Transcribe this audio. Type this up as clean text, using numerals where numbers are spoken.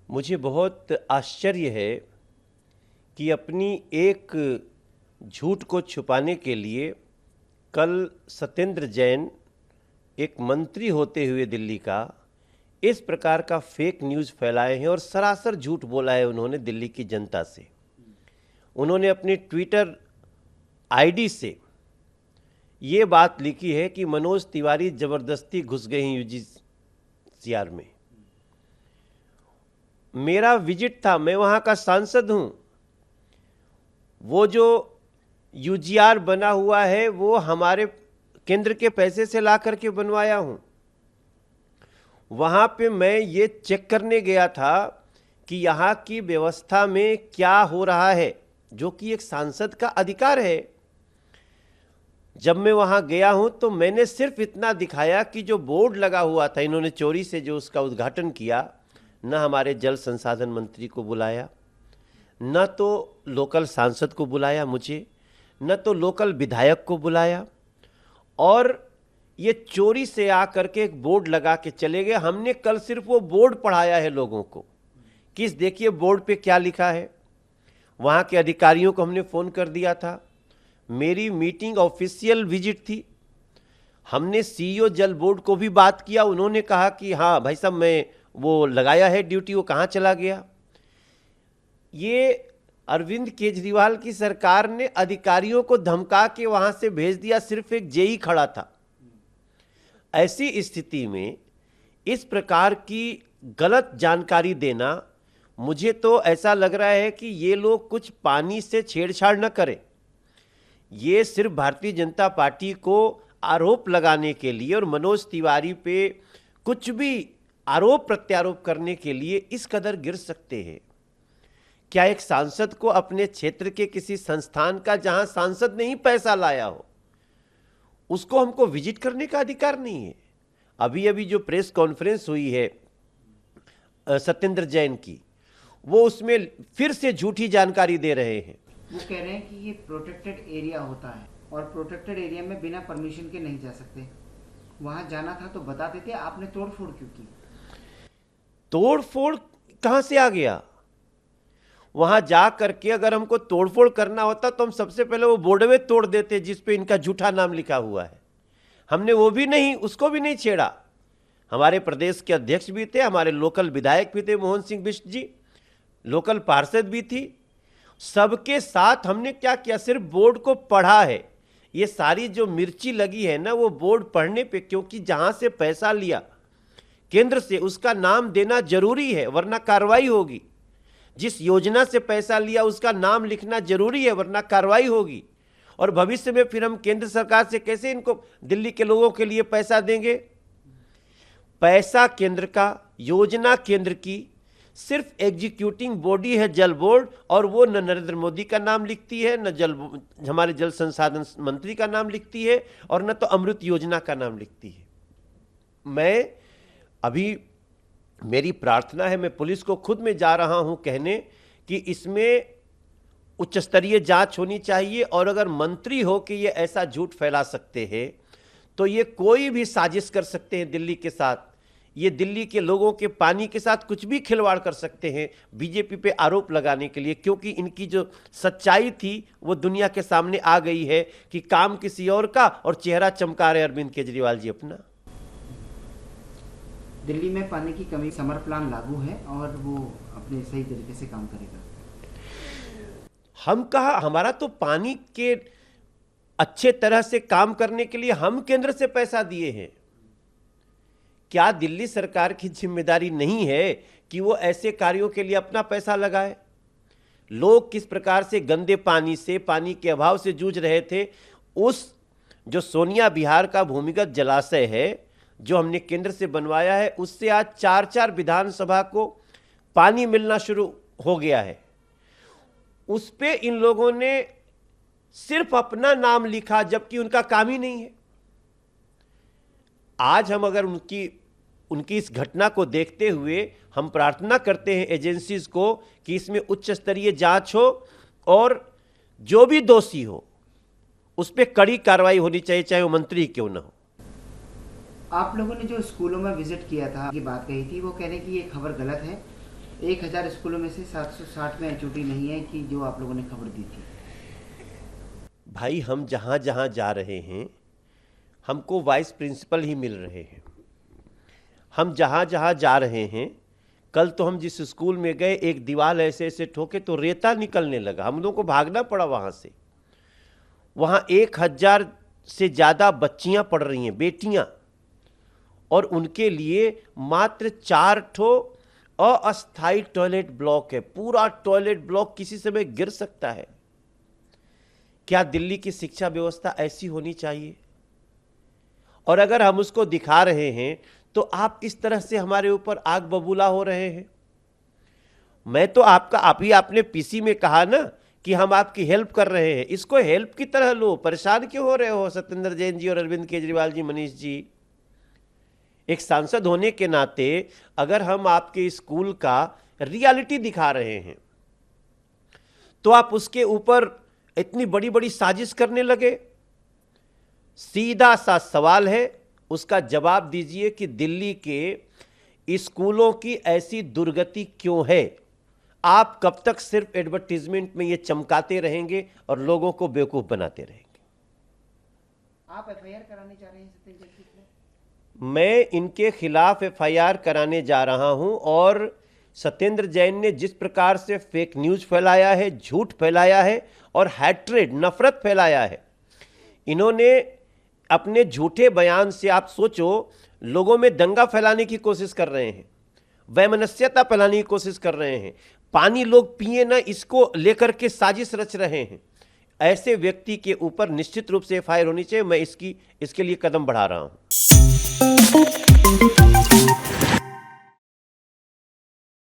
मुझे बहुत आश्चर्य है कि अपनी एक झूठ को छुपाने के लिए कल सत्येंद्र जैन एक मंत्री होते हुए दिल्ली का इस प्रकार का फेक न्यूज़ फैलाए हैं और सरासर झूठ बोला है उन्होंने दिल्ली की जनता से। उन्होंने अपने ट्विटर आईडी से ये बात लिखी है कि मनोज तिवारी ज़बरदस्ती घुस गए हैं यूजीसीआर में। मेरा विजिट था, मैं वहाँ का सांसद हूँ। वो जो यूजीआर बना हुआ है वो हमारे केंद्र के पैसे से ला करके बनवाया हूँ। वहाँ पे मैं ये चेक करने गया था कि यहाँ की व्यवस्था में क्या हो रहा है, जो कि एक सांसद का अधिकार है। जब मैं वहाँ गया हूँ तो मैंने सिर्फ इतना दिखाया कि जो बोर्ड लगा हुआ था, इन्होंने चोरी से जो उसका उद्घाटन किया, न हमारे जल संसाधन मंत्री को बुलाया, न तो लोकल सांसद को बुलाया मुझे, न तो लोकल विधायक को बुलाया, और ये चोरी से आकर के एक बोर्ड लगा के चले गए। हमने कल सिर्फ वो बोर्ड पढ़ाया है लोगों को कि देखिए बोर्ड पे क्या लिखा है। वहाँ के अधिकारियों को हमने फ़ोन कर दिया था। मेरी मीटिंग ऑफिशियल विजिट थी। हमने सीईओ जल बोर्ड को भी बात किया। उन्होंने कहा कि हाँ भाई साहब, मैं वो लगाया है ड्यूटी, वो कहाँ चला गया। ये अरविंद केजरीवाल की सरकार ने अधिकारियों को धमका के वहाँ से भेज दिया, सिर्फ एक जेई खड़ा था। ऐसी स्थिति में इस प्रकार की गलत जानकारी देना, मुझे तो ऐसा लग रहा है कि ये लोग कुछ पानी से छेड़छाड़ न करें। ये सिर्फ भारतीय जनता पार्टी को आरोप लगाने के लिए और मनोज तिवारी पे कुछ भी आरोप प्रत्यारोप करने के लिए इस कदर गिर सकते हैं। क्या एक सांसद को अपने क्षेत्र के किसी संस्थान का, जहां सांसद ने ही पैसा लाया हो, उसको हमको विजिट करने का अधिकार नहीं है? अभी अभी जो प्रेस कॉन्फ्रेंस हुई है सत्येंद्र जैन की, वो उसमें फिर से झूठी जानकारी दे रहे हैं। वो कह रहे हैं कि ये प्रोटेक्टेड एरिया होता है और प्रोटेक्टेड एरिया में बिना परमिशन के नहीं जा सकते। वहां जाना था तो बता देते, आपने तोड़फोड़ क्यों की? तोड़फोड़ कहां से आ गया? वहां जा करके अगर हमको तोड़फोड़ करना होता तो हम सबसे पहले वो बोर्डवे तोड़ देते जिस पे इनका झूठा नाम लिखा हुआ है। हमने वो भी नहीं, उसको भी नहीं छेड़ा। हमारे प्रदेश के अध्यक्ष भी थे, हमारे लोकल विधायक भी थे, मोहन सिंह बिष्ट जी, लोकल पार्षद भी थी। सबके साथ हमने क्या किया, सिर्फ बोर्ड को पढ़ा है। ये सारी जो मिर्ची लगी है ना, वो बोर्ड पढ़ने पे, क्योंकि जहां से पैसा लिया केंद्र से उसका नाम देना जरूरी है, वरना कार्रवाई होगी। जिस योजना से पैसा लिया उसका नाम लिखना जरूरी है, वरना कार्रवाई होगी। और भविष्य में फिर हम केंद्र सरकार से कैसे इनको, दिल्ली के लोगों के लिए पैसा देंगे? पैसा केंद्र का, योजना केंद्र की, सिर्फ एग्जीक्यूटिंग बॉडी है जल बोर्ड, और वो न नरेंद्र मोदी का नाम लिखती है, न हमारे जल संसाधन मंत्री का नाम लिखती है, और न तो अमृत योजना का नाम लिखती है। मैं अभी, मेरी प्रार्थना है, मैं पुलिस को खुद में जा रहा हूं कहने कि इसमें उच्च स्तरीय जांच होनी चाहिए। और अगर मंत्री हो कि ये ऐसा झूठ फैला सकते हैं, तो ये कोई भी साजिश कर सकते हैं दिल्ली के साथ। ये दिल्ली के लोगों के पानी के साथ कुछ भी खिलवाड़ कर सकते हैं बीजेपी पे आरोप लगाने के लिए, क्योंकि इनकी जो सच्चाई थी वो दुनिया के सामने आ गई है कि काम किसी और का और चेहरा चमका रहे अरविंद केजरीवाल जी अपना। दिल्ली में पानी की कमी, समर प्लान लागू है और वो अपने सही तरीके से काम करेगा। हम कहा, हमारा तो पानी के अच्छे तरह से काम करने के लिए हम केंद्र से पैसा दिए हैं। क्या दिल्ली सरकार की जिम्मेदारी नहीं है कि वो ऐसे कार्यों के लिए अपना पैसा लगाए? लोग किस प्रकार से गंदे पानी से, पानी के अभाव से जूझ रहे थे। उस जो सोनिया बिहार का भूमिगत जलाशय है जो हमने केंद्र से बनवाया है, उससे आज 4-4 विधानसभा को पानी मिलना शुरू हो गया है। उस पे इन लोगों ने सिर्फ अपना नाम लिखा, जबकि उनका काम ही नहीं है। आज हम अगर उनकी इस घटना को देखते हुए हम प्रार्थना करते हैं एजेंसीज को कि इसमें उच्च स्तरीय जांच हो और जो भी दोषी हो उस पर कड़ी कार्रवाई होनी चाहिए, चाहे वो मंत्री क्यों ना हो। आप लोगों ने जो स्कूलों में विजिट किया था, ये बात कही थी, वो कह रहे हैं कि ये खबर गलत है 1000 स्कूलों में से 760 में HOD नहीं है कि जो आप लोगों ने खबर दी थी। भाई हम जहाँ जहाँ जा रहे हैं हमको वाइस प्रिंसिपल ही मिल रहे हैं। हम जहाँ जहाँ जा रहे हैं, कल तो हम जिस स्कूल में गए एक दीवार ऐसे ऐसे ठोके तो रेता निकलने लगा, हम लोगों को भागना पड़ा वहाँ से। वहाँ 1000 से ज़्यादा बच्चियाँ पढ़ रही हैं, बेटियाँ, और उनके लिए मात्र 4 ठो अस्थायी टॉयलेट ब्लॉक है। पूरा टॉयलेट ब्लॉक किसी समय गिर सकता है। क्या दिल्ली की शिक्षा व्यवस्था ऐसी होनी चाहिए? और अगर हम उसको दिखा रहे हैं तो आप इस तरह से हमारे ऊपर आग बबूला हो रहे हैं। मैं तो आपने पीसी में कहा ना कि हम आपकी हेल्प कर रहे हैं, इसको हेल्प की तरह लो। परेशान क्यों हो रहे हो सत्येंद्र जैन जी और अरविंद केजरीवाल जी, मनीष जी? एक सांसद होने के नाते अगर हम आपके स्कूल का रियलिटी दिखा रहे हैं तो आप उसके ऊपर इतनी बड़ी बड़ी साजिश करने लगे। सीधा सा सवाल है, उसका जवाब दीजिए कि दिल्ली के स्कूलों की ऐसी दुर्गति क्यों है? आप कब तक सिर्फ एडवर्टीजमेंट में ये चमकाते रहेंगे और लोगों को बेवकूफ बनाते रहेंगे? आप FIR कराने जा रहे हैं सत्येंद्र जैन पे? मैं इनके खिलाफ FIR कराने जा रहा हूं। और सत्येंद्र जैन ने जिस प्रकार से फेक न्यूज फैलाया है, झूठ फैलाया है और हैट्रेड, नफरत फैलाया है, इन्होंने अपने झूठे बयान से, आप सोचो, लोगों में दंगा फैलाने की कोशिश कर रहे हैं, वैमनस्यता फैलाने की कोशिश कर रहे हैं, पानी लोग पिए ना इसको लेकर के साजिश रच रहे हैं। ऐसे व्यक्ति के ऊपर निश्चित रूप से FIR होनी चाहिए। मैं इसके लिए कदम बढ़ा रहा हूं।